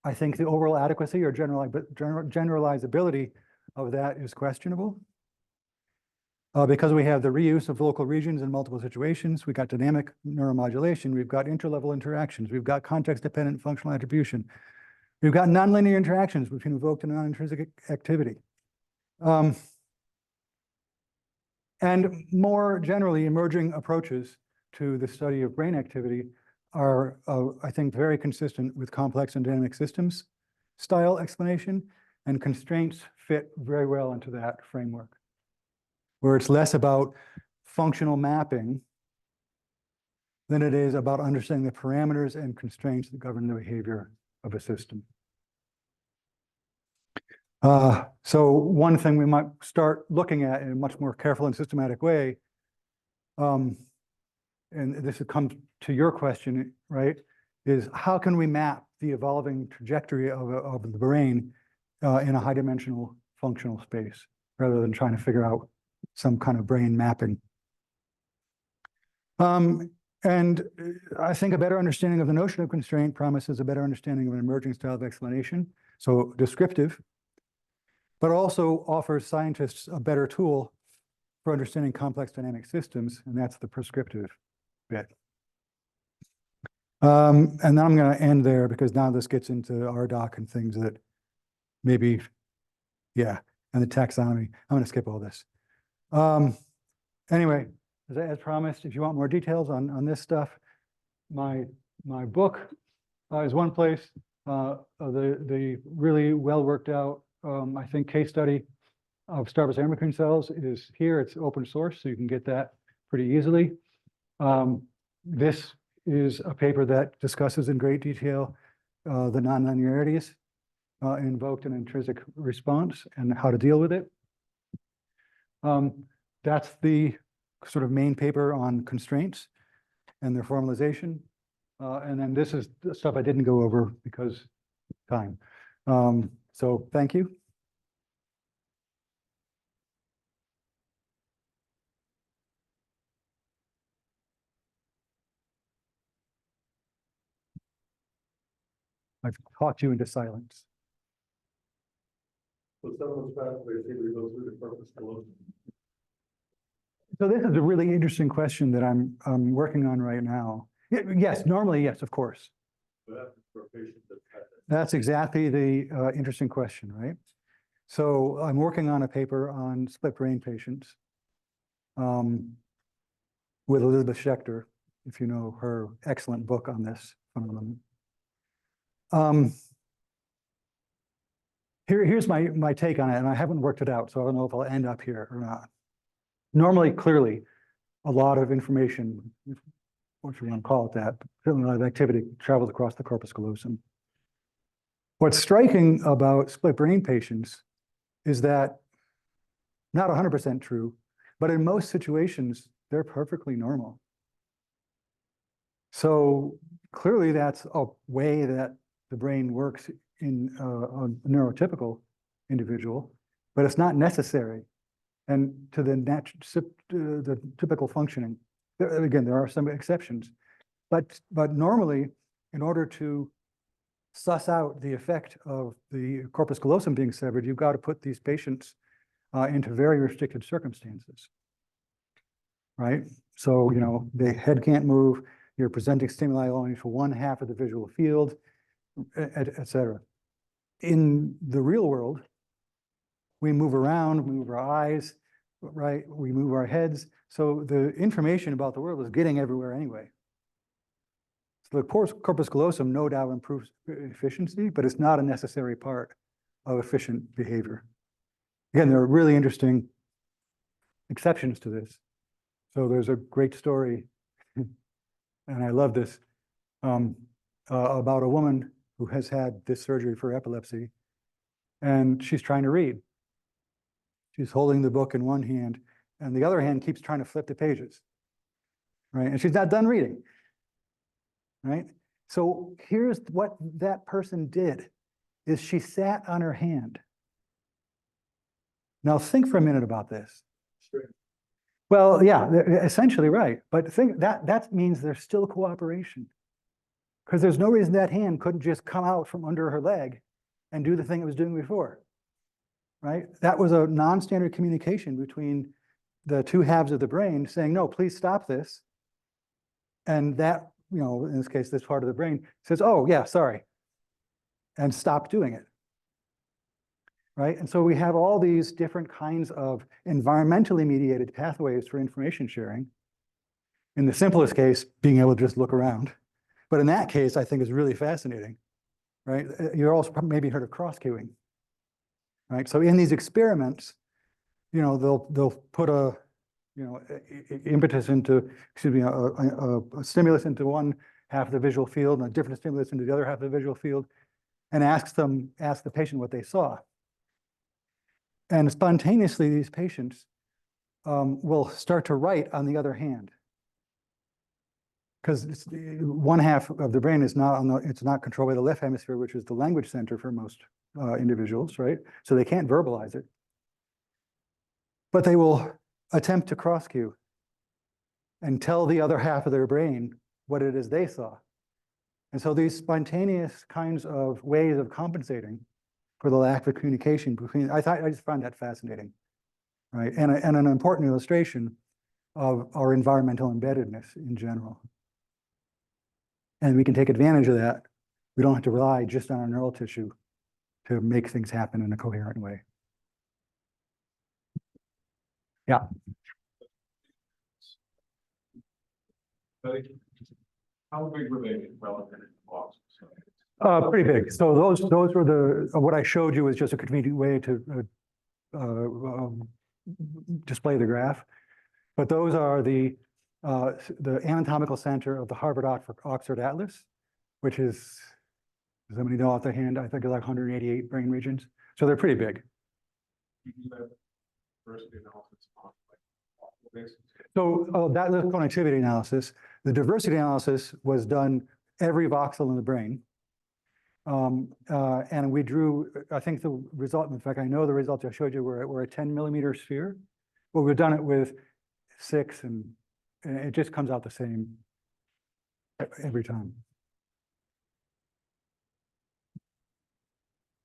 I think the overall adequacy or generalizability of that is questionable. Because we have the reuse of local regions in multiple situations, we got dynamic neuromodulation, we've got interlevel interactions, we've got context-dependent functional attribution, we've got nonlinear interactions between evoked and non-intrinsic activity. And more generally, emerging approaches to the study of brain activity are, I think, very consistent with complex and dynamic systems style explanation, and constraints fit very well into that framework, where it's less about functional mapping than it is about understanding the parameters and constraints that govern the behavior of a system. So one thing we might start looking at in a much more careful and systematic way, and this comes to your question, right, is how can we map the evolving trajectory of the brain in a high-dimensional functional space, rather than trying to figure out some kind of brain mapping. And I think a better understanding of the notion of constraint promises a better understanding of an emerging style of explanation, so descriptive, but also offers scientists a better tool for understanding complex dynamic systems, and that's the prescriptive bit. And then I'm going to end there, because now this gets into RDoC and things that maybe, yeah, and the taxonomy. I'm going to skip all this. Anyway, as promised, if you want more details on this stuff, my book is one place. The really well worked out, I think, case study of Starbucks endocrine cells is here. It's open source, so you can get that pretty easily. This is a paper that discusses in great detail the nonlinearities invoked in intrinsic response and how to deal with it. That's the sort of main paper on constraints and their formalization. And then this is the stuff I didn't go over because time. So thank you. I've talked you into silence. So someone's pathway theory goes through the purpose below. So this is a really interesting question that I'm working on right now. Yes, normally, yes, of course. That's exactly the interesting question, right? So I'm working on a paper on split brain patients with Elizabeth Schechter, if you know her excellent book on this phenomenon. Here's my take on it, and I haven't worked it out, so I don't know if I'll end up here or not. Normally, clearly, a lot of information, what you want to call it that, certainly a lot of activity travels across the corpus callosum. What's striking about split brain patients is that, not 100% true, but in most situations, they're perfectly normal. So clearly that's a way that the brain works in a neurotypical individual, but it's not necessary. And to the typical functioning, again, there are some exceptions, but normally, in order to suss out the effect of the corpus callosum being severed, you've got to put these patients into very restricted circumstances, right? So, you know, the head can't move, you're presenting stimuli only to one half of the visual field, et cetera. In the real world, we move around, we move our eyes, right? We move our heads. So the information about the world is getting everywhere anyway. So the corpus callosum no doubt improves efficiency, but it's not a necessary part of efficient behavior. Again, there are really interesting exceptions to this. So there's a great story, and I love this, about a woman who has had this surgery for epilepsy, and she's trying to read. She's holding the book in one hand, and the other hand keeps trying to flip the pages, right? And she's not done reading, right? So here's what that person did, is she sat on her hand. Now think for a minute about this. Sure. Well, yeah, essentially right. But think that means there's still cooperation, because there's no reason that hand couldn't just come out from under her leg and do the thing it was doing before, right? That was a non-standard communication between the two halves of the brain saying, no, please stop this. And that, in this case, this part of the brain says, oh, yeah, sorry, and stop doing it. Right? And so we have all these different kinds of environmentally mediated pathways for information sharing. In the simplest case, being able to just look around. But in that case, I think is really fascinating, right? You're also maybe heard of cross-cueing, right? So in these experiments, they'll put a, impetus into, excuse me, a stimulus into one half of the visual field and a different stimulus into the other half of the visual field, and ask the patient what they saw. And spontaneously, these patients will start to write on the other hand. Because one half of the brain is not it's not controlled by the left hemisphere, which is the language center for most individuals, right? So they can't verbalize it. But they will attempt to cross-cue and tell the other half of their brain what it is they saw. And so these spontaneous kinds of ways of compensating for the lack of communication between, I just found that fascinating, right? And an important illustration of our environmental embeddedness in general. And we can take advantage of that. We don't have to rely just on our neural tissue to make things happen in a coherent way. Yeah. How big were they relative to cost? Pretty big. So those were what I showed you was just a convenient way to display the graph. But those are the anatomical center of the Harvard-Oxford Atlas, which is, does somebody know off the hand? I think it's like 188 brain regions. So they're pretty big. So that little connectivity analysis, the diversity analysis was done every voxel in the brain. And we drew, I think the result, in fact, I know the results I showed you were a 10 millimeter sphere, but we've done it with 6 and it just comes out the same every time.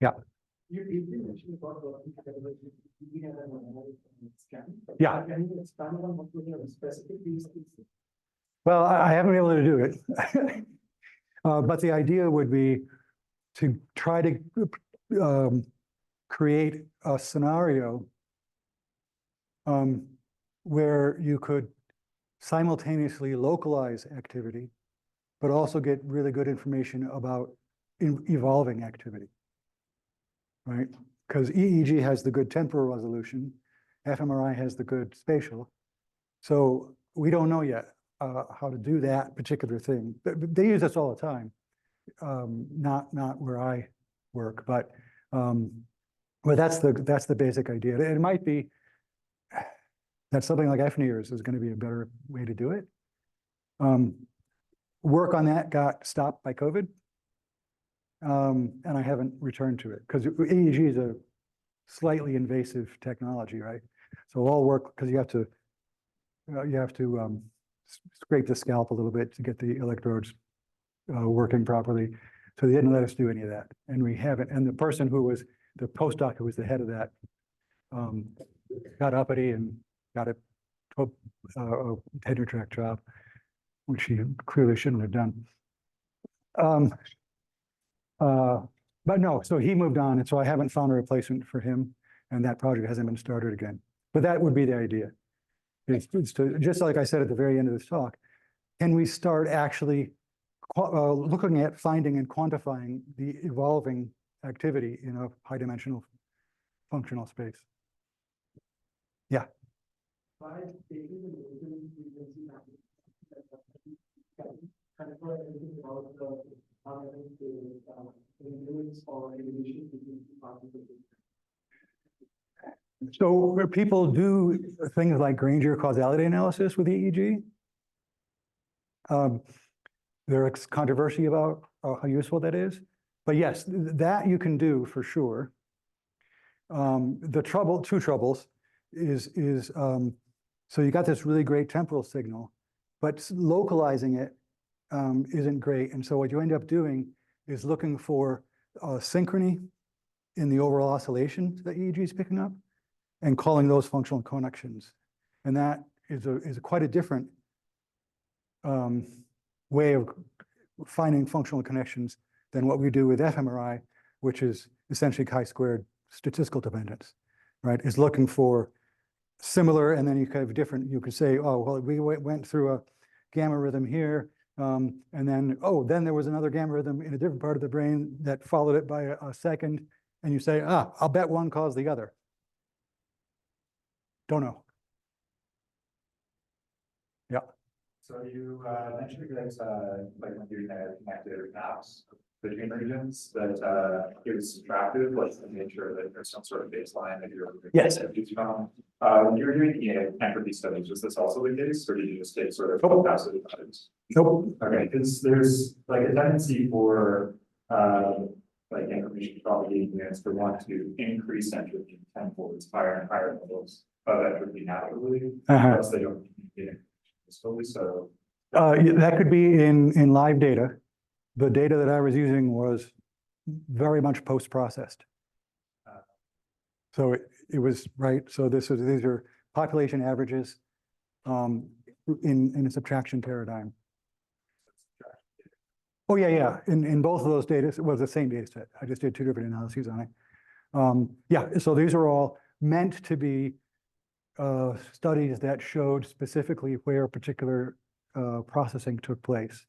Yeah. You mentioned about working together. We have an analysis scan. Yeah. Can you expand on what we have specific use cases? Well, I haven't been able to do it. But the idea would be to try to create a scenario where you could simultaneously localize activity, but also get really good information about evolving activity, right? Because EEG has the good temporal resolution, fMRI has the good spatial. So we don't know yet how to do that particular thing. They use this all the time, not where I work, but that's the basic idea. It might be that something like FNIRS is going to be a better way to do it. Work on that got stopped by COVID, and I haven't returned to it because EEG is a slightly invasive technology, right? So all work because you have to scrape the scalp a little bit to get the electrodes working properly. So they didn't let us do any of that, and we haven't. And the person who was the postdoc who was the head of that got uppity and got a tenure track job, which he clearly shouldn't have done. But no, so he moved on, and so I haven't found a replacement for him, and that project hasn't been started again. But that would be the idea. It's to, just like I said at the very end of this talk, can we start actually looking at finding and quantifying the evolving activity in a high-dimensional functional space? Yeah. By taking the local frequency about the influence or relation between particles. So where people do things like Granger causality analysis with EEG, there's controversy about how useful that is. But yes, that you can do for sure. Two troubles is so you got this really great temporal signal, but localizing it isn't great. And so what you end up doing is looking for synchrony in the overall oscillation that EEG is picking up and calling those functional connections. And that is quite a different way of finding functional connections than what we do with fMRI, which is essentially chi-squared statistical dependence, right? Is looking for similar, and then you could have different, you could say, oh, well, we went through a gamma rhythm here, and then, oh, then there was another gamma rhythm in a different part of the brain that followed it by a second, and you say, I'll bet one caused the other. Don't know. Yeah. So you mentioned that like when you had connected maps between regions that it was subtractive, like to make sure that there's some sort of baseline that you're Yes. from. When you were doing entropy studies, was this also the case, or did you just take sort of Nope. passive values? Nope. Okay, because there's like a tendency for like information propagating units to want to increase entropy tenfold higher and higher levels of entropy naturally, unless they don't communicate slowly. So Yeah, that could be in live data. The data that I was using was very much post-processed. So it was, right, so these are population averages in a subtraction paradigm. Oh, yeah. In both of those data, it was the same data set. I just did two different analyses on it. Yeah, so these are all meant to be studies that showed specifically where particular processing took place,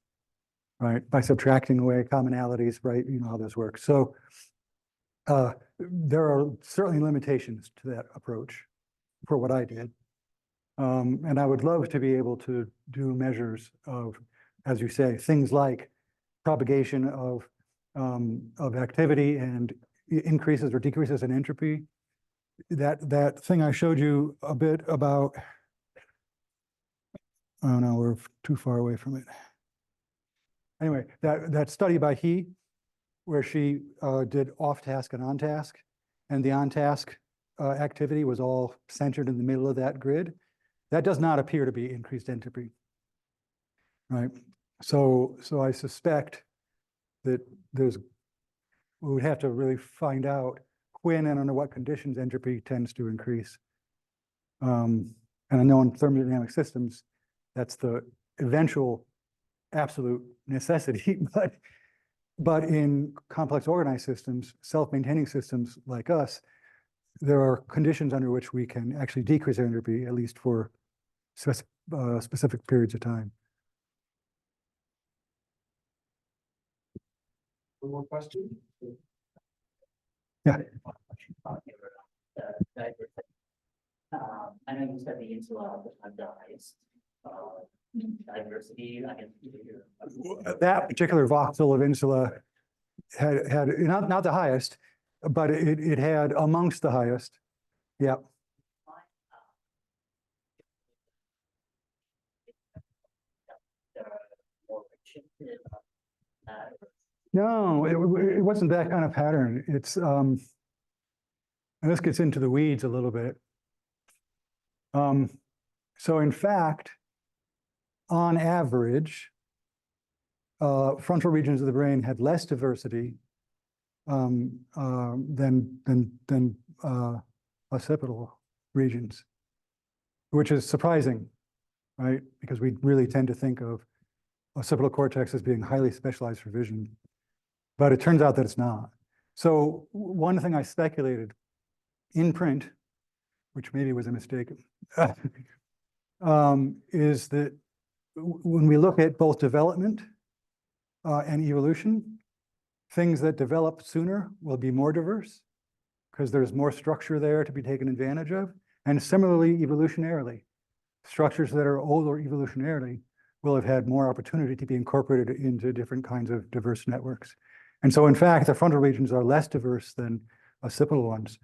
right? By subtracting away commonalities, right? You know how this works. So there are certainly limitations to that approach for what I did. And I would love to be able to do measures of, as you say, things like propagation of activity and increases or decreases in entropy. That thing I showed you a bit about, oh no, we're too far away from it. Anyway, that study by He, where she did off-task and on-task, and the on-task activity was all centered in the middle of that grid. That does not appear to be increased entropy, right? So I suspect that we would have to really find out when and under what conditions entropy tends to increase. And I know in thermodynamic systems, that's the eventual absolute necessity, but in complex organized systems, self-maintaining systems like us, there are conditions under which we can actually decrease entropy, at least for specific periods of time. One more question? Yeah. I know you said the insula was the highest diversity. I guess That particular voxel of insula had not the highest, but it had amongst the highest. Yeah. No, it wasn't that kind of pattern. It's and this gets into the weeds a little bit. So in fact, on average, frontal regions of the brain had less diversity than occipital regions, which is surprising, right? Because we really tend to think of occipital cortex as being highly specialized for vision, but it turns out that it's not. So one thing I speculated in print, which maybe was a mistake, is that when we look at both development and evolution, things that develop sooner will be more diverse because there's more structure there to be taken advantage of. And similarly, evolutionarily, structures that are older evolutionarily will have had more opportunity to be incorporated into different kinds of diverse networks. And so in fact, the frontal regions are less diverse than occipital ones.